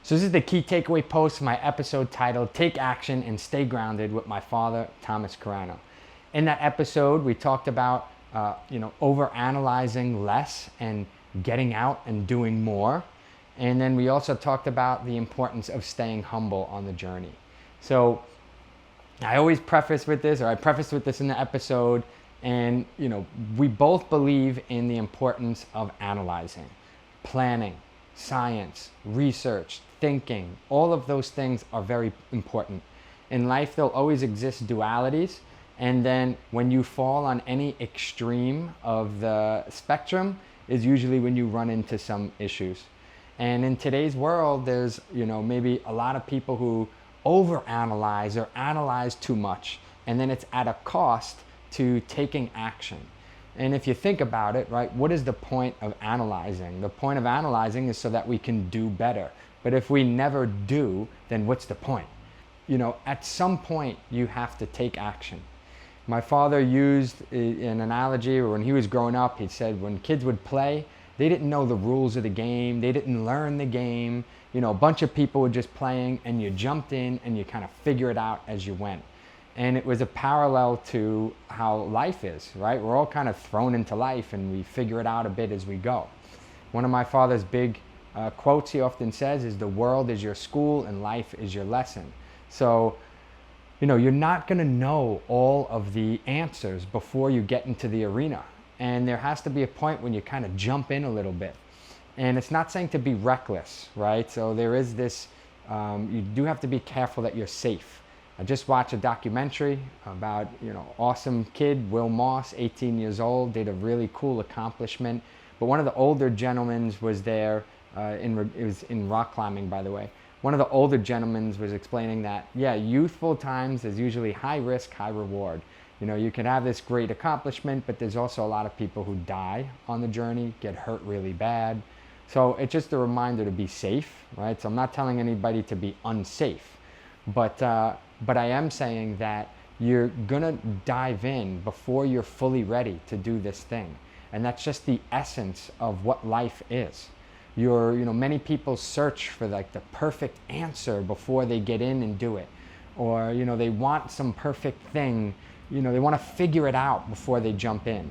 So this is the key takeaway post for my episode titled Take Action and Stay Grounded with my father, Thomas Carano. In that episode, we talked about overanalyzing less and getting out and doing more. And then we also talked about the importance of staying humble on the journey. So I always preface with this, or I prefaced with this in the episode, and we both believe in the importance of analyzing, planning, science, research, thinking. All of those things are very important. In life, there'll always exist dualities, and then when you fall on any extreme of the spectrum is usually when you run into some issues. And in today's world, there's maybe a lot of people who overanalyze or analyze too much, and then it's at a cost to taking action. And if you think about it, right, what is the point of analyzing? The point of analyzing is so that we can do better. But if we never do, then what's the point? At some point you have to take action. My father used an analogy, or when he was growing up, he said when kids would play, they didn't know the rules of the game, they didn't learn the game. A bunch of people were just playing, and you jumped in and you kind of figure it out as you went. And it was a parallel to how life is, right? We're all kind of thrown into life and we figure it out a bit as we go. One of my father's big quotes he often says is, the world is your school and life is your lesson. So, you're not going to know all of the answers before you get into the arena. And there has to be a point when you kind of jump in a little bit. And it's not saying to be reckless, right? So there is this, you do have to be careful that you're safe. I just watched a documentary about, awesome kid, Will Moss, 18 years old, did a really cool accomplishment. But one of the older gentlemen was there, it was in rock climbing, by the way. One of the older gentlemen was explaining that, youthful times is usually high risk, high reward. You can have this great accomplishment, but there's also a lot of people who die on the journey, get hurt really bad. So it's just a reminder to be safe, right? So I'm not telling anybody to be unsafe, but I am saying that you're gonna dive in before you're fully ready to do this thing. And that's just the essence of what life is. Many people search for like the perfect answer before they get in and do it. Or, they want some perfect thing. They want to figure it out before they jump in.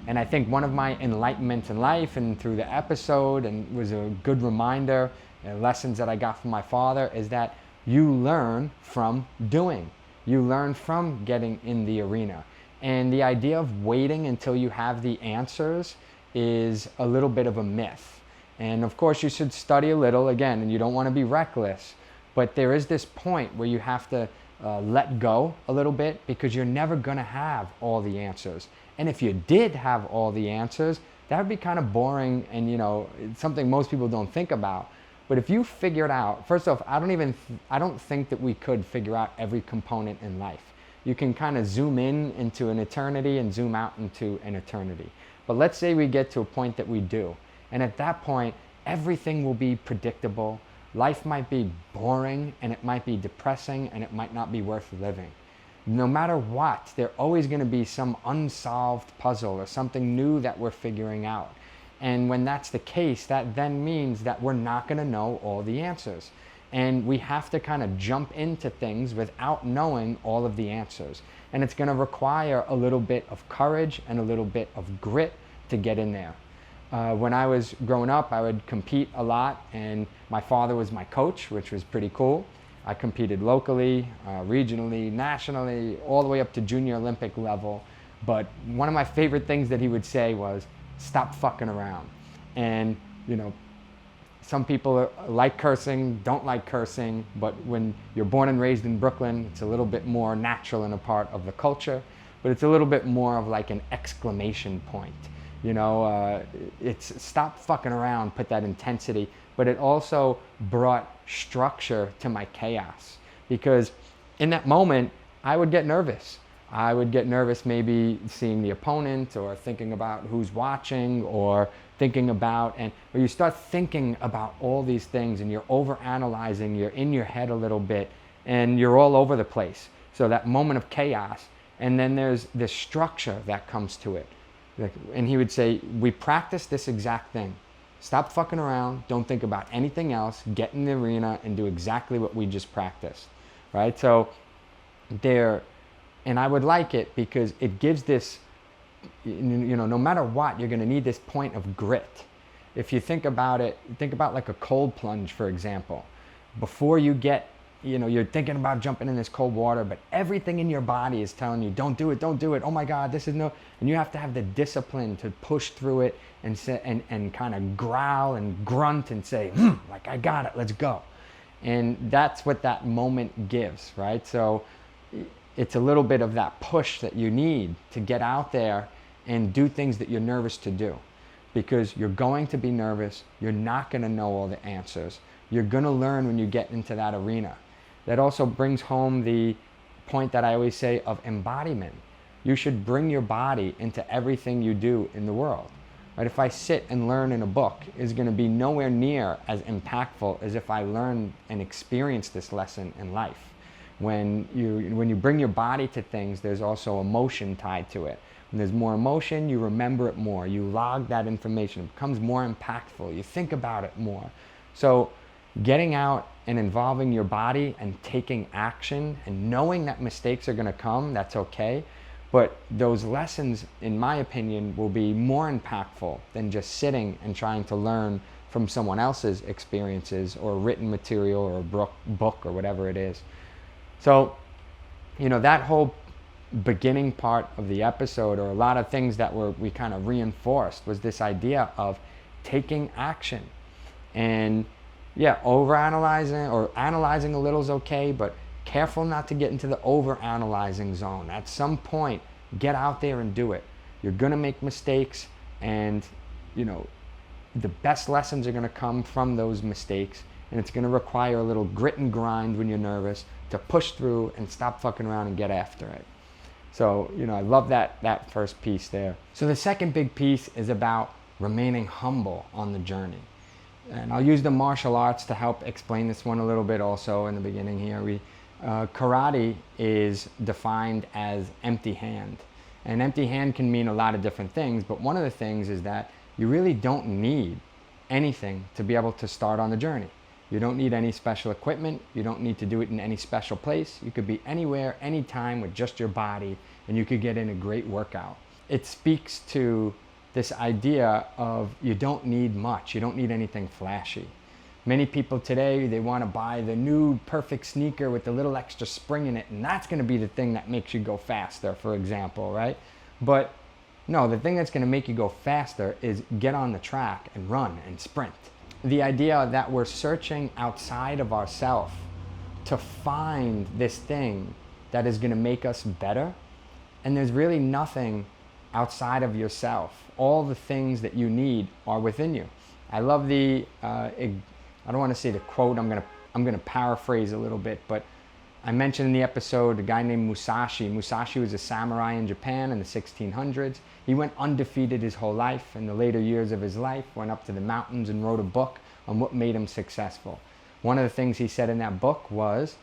And I think one of my enlightenments in life and through the episode, and was a good reminder, lessons that I got from my father, is that you learn from doing. You learn from getting in the arena. And the idea of waiting until you have the answers is a little bit of a myth. And of course you should study a little, again, and you don't want to be reckless, but there is this point where you have to let go a little bit, because you're never going to have all the answers. And if you did have all the answers, that would be kind of boring, and it's something most people don't think about. But if you figure it out, first off, I don't think that we could figure out every component in life. You can kind of zoom in into an eternity and zoom out into an eternity. But let's say we get to a point that we do. And at that point, everything will be predictable. Life might be boring, and it might be depressing, and it might not be worth living. No matter what, there's always going to be some unsolved puzzle or something new that we're figuring out. And when that's the case, that then means that we're not going to know all the answers. And we have to kind of jump into things without knowing all of the answers. And it's going to require a little bit of courage and a little bit of grit to get in there. When I was growing up, I would compete a lot, and my father was my coach, which was pretty cool. I competed locally, regionally, nationally, all the way up to junior Olympic level. But one of my favorite things that he would say was, stop fucking around. And, some people like cursing, don't like cursing, but when you're born and raised in Brooklyn, it's a little bit more natural and a part of the culture, but it's a little bit more of like an exclamation point. It's stop fucking around, put that intensity, but it also brought structure to my chaos, because in that moment I would get nervous. I would get nervous maybe seeing the opponent, or thinking about who's watching, or thinking about, or you start thinking about all these things, and you're overanalyzing, you're in your head a little bit, and you're all over the place. So that moment of chaos, and then there's this structure that comes to it. And he would say, we practice this exact thing. Stop fucking around. Don't think about anything else. Get in the arena and do exactly what we just practiced, right? So there, and I would like it because it gives this, no matter what, you're going to need this point of grit. If you think about it, think about like a cold plunge, for example. Before you get, you're thinking about jumping in this cold water, but everything in your body is telling you, don't do it, don't do it. Oh my God, this is no, and you have to have the discipline to push through it and say, and kind of growl and grunt and say, like, I got it, let's go. And that's what that moment gives, right? So it's a little bit of that push that you need to get out there and do things that you're nervous to do, because you're going to be nervous. You're not going to know all the answers. You're going to learn when you get into that arena. That also brings home the point that I always say of embodiment. You should bring your body into everything you do in the world. Right? If I sit and learn in a book, it's going to be nowhere near as impactful as if I learn and experience this lesson in life. When you bring your body to things, there's also emotion tied to it. When there's more emotion, you remember it more. You log that information. It becomes more impactful. You think about it more. So getting out and involving your body and taking action and knowing that mistakes are going to come, that's okay. But those lessons, in my opinion, will be more impactful than just sitting and trying to learn from someone else's experiences or written material or a book or whatever it is. So, that whole beginning part of the episode, or a lot of things that we kind of reinforced, was this idea of taking action. And overanalyzing or analyzing a little is okay, but careful not to get into the overanalyzing zone. At some point, get out there and do it. You're going to make mistakes, and the best lessons are going to come from those mistakes, and it's going to require a little grit and grind when you're nervous to push through and stop fucking around and get after it. So, I love that first piece there. So the second big piece is about remaining humble on the journey. And I'll use the martial arts to help explain this one a little bit also in the beginning here. Karate is defined as empty hand. And empty hand can mean a lot of different things, but one of the things is that you really don't need anything to be able to start on the journey. You don't need any special equipment. You don't need to do it in any special place. You could be anywhere, anytime with just your body, and you could get in a great workout. It speaks to this idea of you don't need much. You don't need anything flashy. Many people today, they want to buy the new perfect sneaker with the little extra spring in it, and that's going to be the thing that makes you go faster, for example, right? But no, the thing that's going to make you go faster is get on the track and run and sprint. The idea that we're searching outside of ourselves to find this thing that is going to make us better, and there's really nothing outside of yourself. All the things that you need are within you. I love the I don't want to say the quote. I'm gonna paraphrase a little bit, but I mentioned in the episode a guy named Musashi. Musashi was a samurai in Japan in the 1600s. He went undefeated his whole life. In the later years of his life, went up to the mountains and wrote a book on what made him successful. One of the things he said in that book was,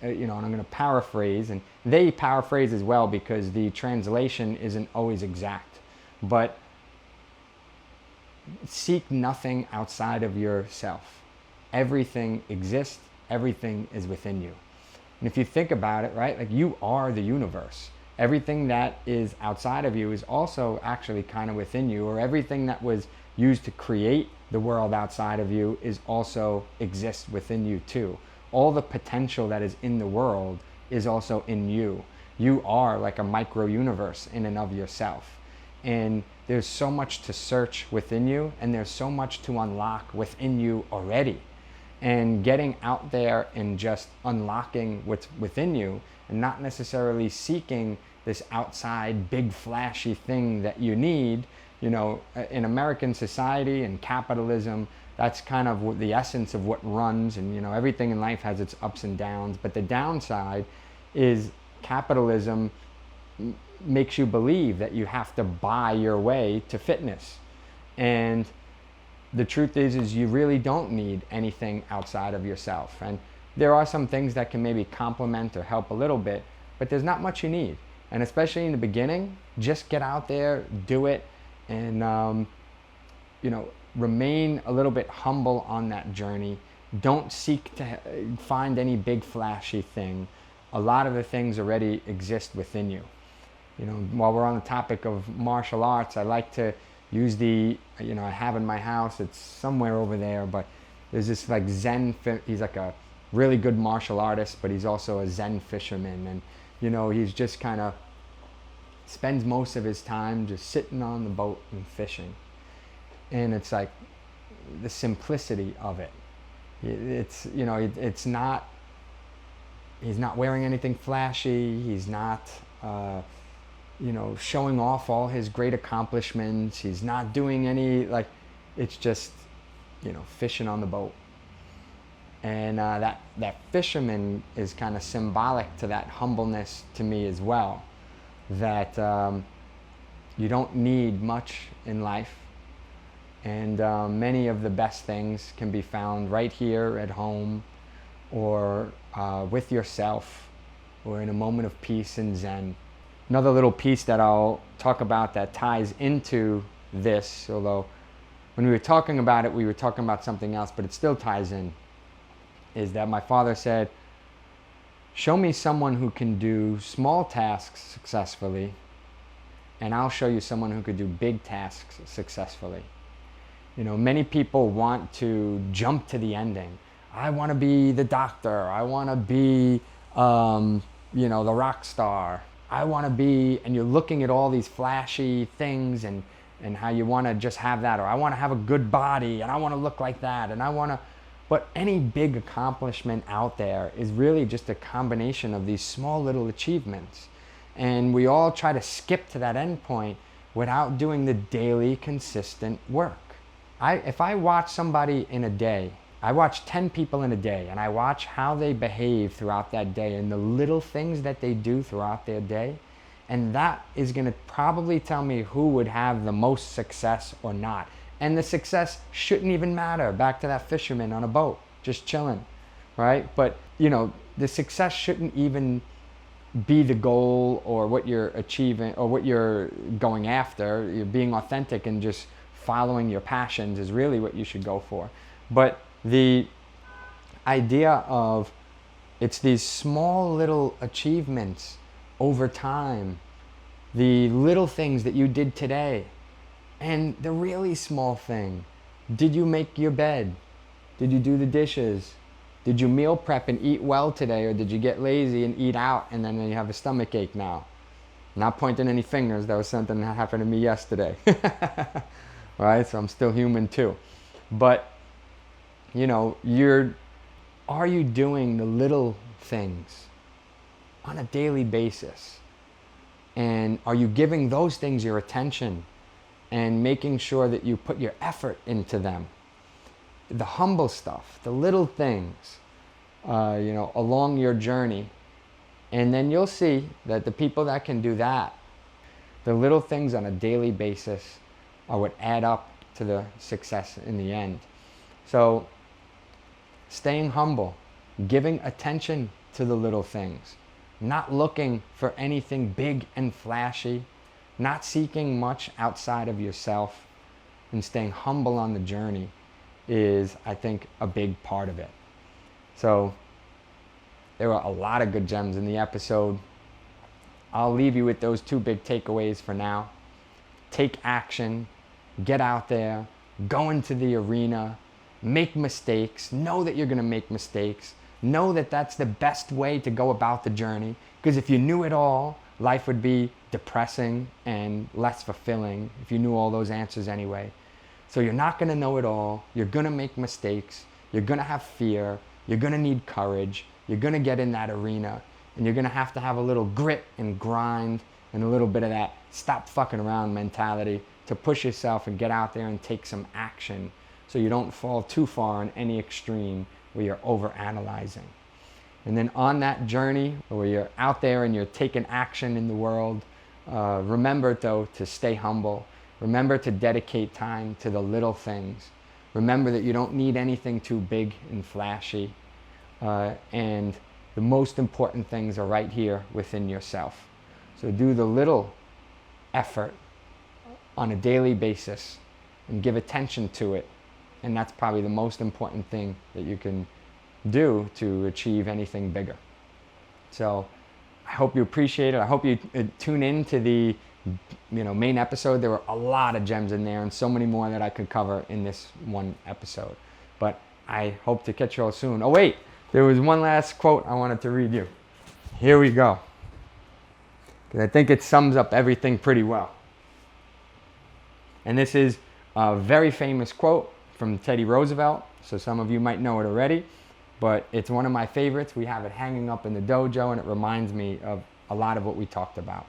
and I'm going to paraphrase, and they paraphrase as well because the translation isn't always exact, but seek nothing outside of yourself. Everything exists. Everything is within you. And if you think about it, right, like you are the universe. Everything that is outside of you is also actually kind of within you, or everything that was used to create the world outside of you is also exists within you too. All the potential that is in the world is also in you. You are like a micro universe in and of yourself. And there's so much to search within you, and there's so much to unlock within you already. And getting out there and just unlocking what's within you, and not necessarily seeking this outside big flashy thing that you need. In American society and capitalism, that's kind of the essence of what runs, and everything in life has its ups and downs. But the downside is capitalism makes you believe that you have to buy your way to fitness. And the truth is you really don't need anything outside of yourself. And there are some things that can maybe complement or help a little bit, but there's not much you need. And especially in the beginning, just get out there, do it, and remain a little bit humble on that journey. Don't seek to find any big flashy thing. A lot of the things already exist within you. You know, while we're on the topic of martial arts, I like to use I have in my house, it's somewhere over there, but there's this like he's like a really good martial artist, but he's also a Zen fisherman. And, he's just kind of spends most of his time just sitting on the boat and fishing. And it's like the simplicity of it. It's, it's not, he's not wearing anything flashy. He's not, showing off all his great accomplishments. He's not doing any, it's just, fishing on the boat. And that fisherman is kind of symbolic to that humbleness to me as well. That you don't need much in life. And many of the best things can be found right here at home, or with yourself, or in a moment of peace and Zen. Another little piece that I'll talk about that ties into this, although when we were talking about it, we were talking about something else, but it still ties in, is that my father said, show me someone who can do small tasks successfully, and I'll show you someone who could do big tasks successfully. Many people want to jump to the ending. I want to be the doctor. I want to be, the rock star. I want to be, and you're looking at all these flashy things and how you want to just have that, or I want to have a good body, and I want to look like that, but any big accomplishment out there is really just a combination of these small little achievements. And we all try to skip to that end point without doing the daily consistent work. If I watch somebody in a day, I watch 10 people in a day, and I watch how they behave throughout that day and the little things that they do throughout their day, and that is going to probably tell me who would have the most success or not. And the success shouldn't even matter. Back to that fisherman on a boat, just chilling, right? But, the success shouldn't even be the goal or what you're achieving or what you're going after. You're being authentic and just following your passions is really what you should go for. But the idea of it's these small little achievements over time, the little things that you did today, and the really small thing. Did you make your bed? Did you do the dishes? Did you meal prep and eat well today, or did you get lazy and eat out and then you have a stomach ache now? Not pointing any fingers, that was something that happened to me yesterday. Right? So I'm still human too. But, are you doing the little things on a daily basis? And are you giving those things your attention and making sure that you put your effort into them? The humble stuff, the little things, along your journey. And then you'll see that the people that can do that, the little things on a daily basis, are what add up to the success in the end. So staying humble, giving attention to the little things, not looking for anything big and flashy, not seeking much outside of yourself, and staying humble on the journey is, I think, a big part of it. So there were a lot of good gems in the episode. I'll leave you with those two big takeaways for now. Take action, get out there, go into the arena, make mistakes, know that you're going to make mistakes, know that that's the best way to go about the journey, because if you knew it all, life would be depressing and less fulfilling if you knew all those answers anyway. So you're not going to know it all. You're going to make mistakes. You're going to have fear. You're going to need courage. You're going to get in that arena, and you're going to have a little grit and grind and a little bit of that stop fucking around mentality to push yourself and get out there and take some action so you don't fall too far on any extreme where you're overanalyzing. And then on that journey where you're out there and you're taking action in the world, remember though to stay humble. Remember to dedicate time to the little things. Remember that you don't need anything too big and flashy. And the most important things are right here within yourself. So do the little effort on a daily basis and give attention to it. And that's probably the most important thing that you can do to achieve anything bigger. So I hope you appreciate it. I hope you tune in to the main episode. There were a lot of gems in there and so many more that I could cover in this one episode. But I hope to catch you all soon. Oh wait, there was one last quote I wanted to read you. Here we go. Because I think it sums up everything pretty well. And this is a very famous quote from Teddy Roosevelt. So some of you might know it already. But it's one of my favorites. We have it hanging up in the dojo, and it reminds me of a lot of what we talked about.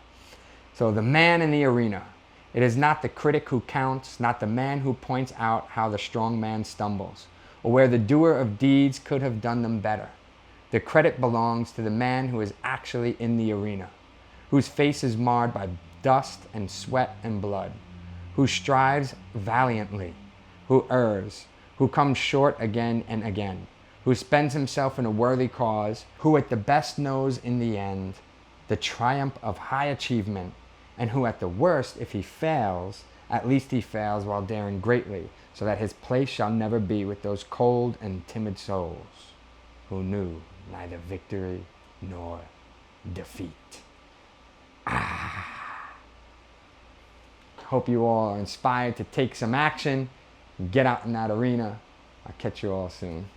So the man in the arena. It is not the critic who counts, not the man who points out how the strong man stumbles, or where the doer of deeds could have done them better. The credit belongs to the man who is actually in the arena, whose face is marred by dust and sweat and blood, who strives valiantly, who errs, who comes short again and again, who spends himself in a worthy cause, who at the best knows in the end the triumph of high achievement, and who at the worst, if he fails, at least he fails while daring greatly, so that his place shall never be with those cold and timid souls who knew neither victory nor defeat. Hope you all are inspired to take some action, get out in that arena. I'll catch you all soon.